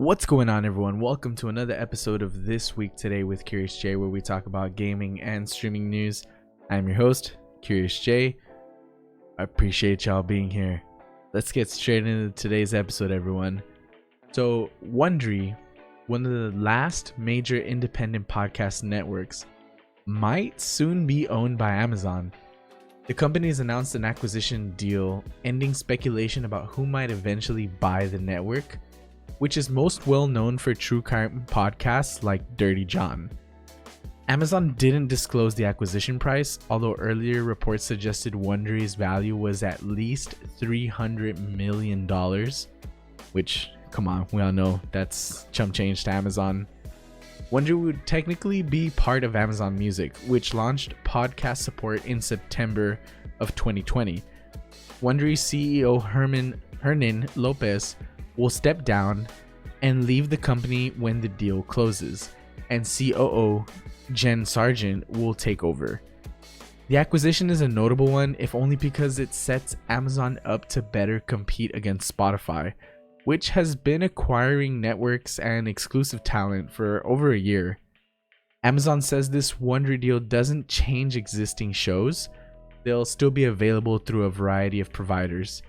What's going on, everyone? Welcome to another episode of This Week Today with Curious J, where we talk about gaming and streaming news. I'm your host, Curious J. I appreciate y'all being here. Let's get straight into today's episode, everyone. So, Wondery, one of the last major independent podcast networks, might soon be owned by Amazon. The company has announced an acquisition deal, ending speculation about who might eventually buy the network, which is most well known for true crime podcasts like Dirty John. Amazon didn't disclose the acquisition price, although earlier reports suggested Wondery's value was at least $300 million, which, come on, we all know that's chump change to Amazon. Wondery would technically be part of Amazon Music, which launched podcast support in September of 2020. Wondery CEO Hernan Lopez will step down and leave the company when the deal closes, and COO Jen Sargent will take over. The acquisition is a notable one, if only because it sets Amazon up to better compete against Spotify, which has been acquiring networks and exclusive talent for over a year. Amazon says this Wondery deal doesn't change existing shows. They'll still be available through a variety of providers.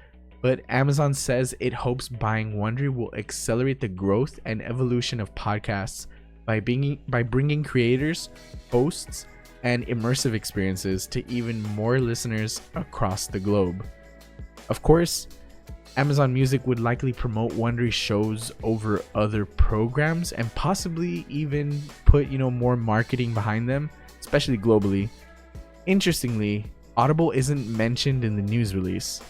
But Amazon says it hopes buying Wondery will accelerate the growth and evolution of podcasts by bringing creators, hosts, and immersive experiences to even more listeners across the globe. Of course, Amazon Music would likely promote Wondery shows over other programs and possibly even put, more marketing behind them, especially globally. Interestingly, Audible isn't mentioned in the news release,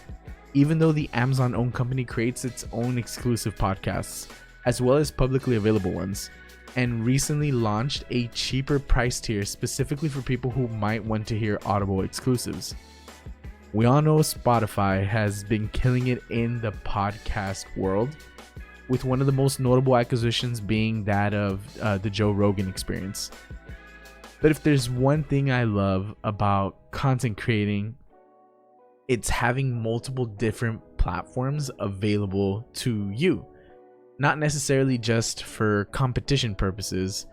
even though the Amazon-owned company creates its own exclusive podcasts, as well as publicly available ones, and recently launched a cheaper price tier specifically for people who might want to hear Audible exclusives. We all know Spotify has been killing it in the podcast world, with one of the most notable acquisitions being that of the Joe Rogan Experience. But if there's one thing I love about content creating, it's having multiple different platforms available to you. Not necessarily just for competition purposes,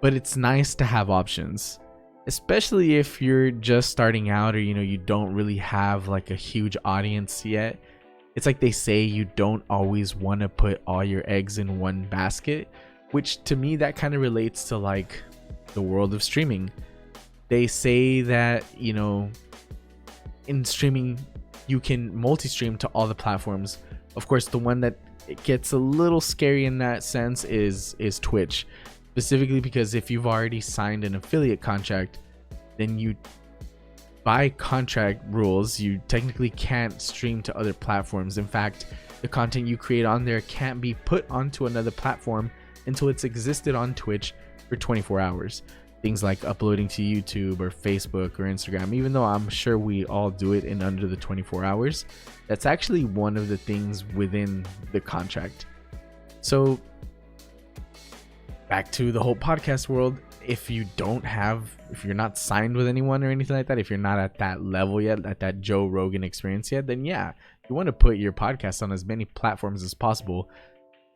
but it's nice to have options, especially if you're just starting out or you don't really have like a huge audience yet. It's like they say, you don't always want to put all your eggs in one basket, which to me that kind of relates to like the world of streaming. They say that in streaming you can multi-stream to all the platforms. Of course, the one that it gets a little scary in that sense is Twitch, specifically because if you've already signed an affiliate contract, then you, by contract rules, you technically can't stream to other platforms. In fact, the content you create on there can't be put onto another platform until it's existed on Twitch for 24 hours. Things like uploading to YouTube or Facebook or Instagram, even though I'm sure we all do it in under the 24 hours, that's actually one of the things within the contract. So back to the whole podcast world, if you're not signed with anyone or anything like that, if you're not at that level yet, at that Joe Rogan Experience yet, then yeah, you want to put your podcast on as many platforms as possible.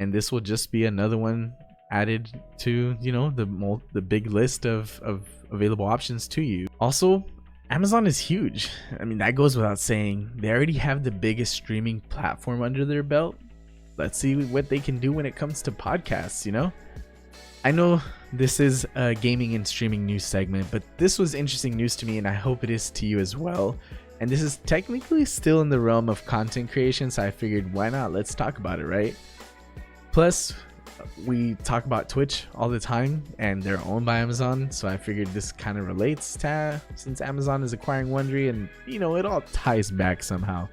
And this will just be another one added to the big list of available options to you. Also, Amazon is huge. I mean, that goes without saying. They already have the biggest streaming platform under their belt. Let's see what they can do when it comes to podcasts. I know this is a gaming and streaming news segment, but this was interesting news to me, and I hope it is to you as well. And this is technically still in the realm of content creation, so I figured, why not? Let's talk about it, right? Plus, we talk about Twitch all the time, and they're owned by Amazon, so I figured this kind of relates to, since Amazon is acquiring Wondery, and it all ties back somehow.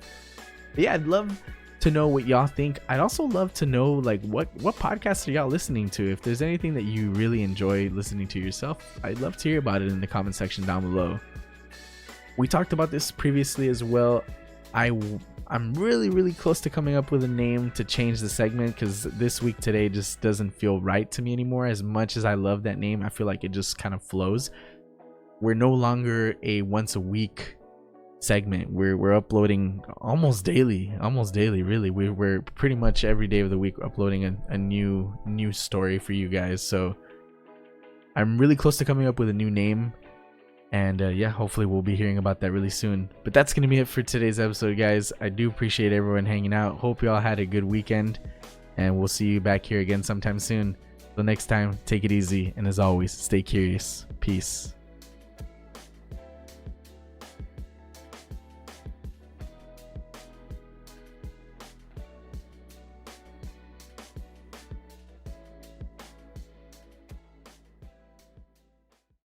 But yeah, I'd love to know what y'all think. I'd also love to know like what podcasts are y'all listening to. If there's anything that you really enjoy listening to yourself, I'd love to hear about it in the comment section down below. We talked about this previously as well. I'm really close to coming up with a name to change the segment, because This Week Today just doesn't feel right to me anymore. As much as I love that name, I feel like it just kind of flows. We're no longer a once a week segment. We're uploading almost daily, really. We're pretty much every day of the week uploading a new story for you guys. So I'm really close to coming up with a new name, and yeah, hopefully we'll be hearing about that really soon. But that's gonna be it for today's episode, guys. I do appreciate everyone hanging out. Hope you all had a good weekend, and we'll see you back here again sometime soon. Till next time, take it easy, and as always, stay curious. Peace.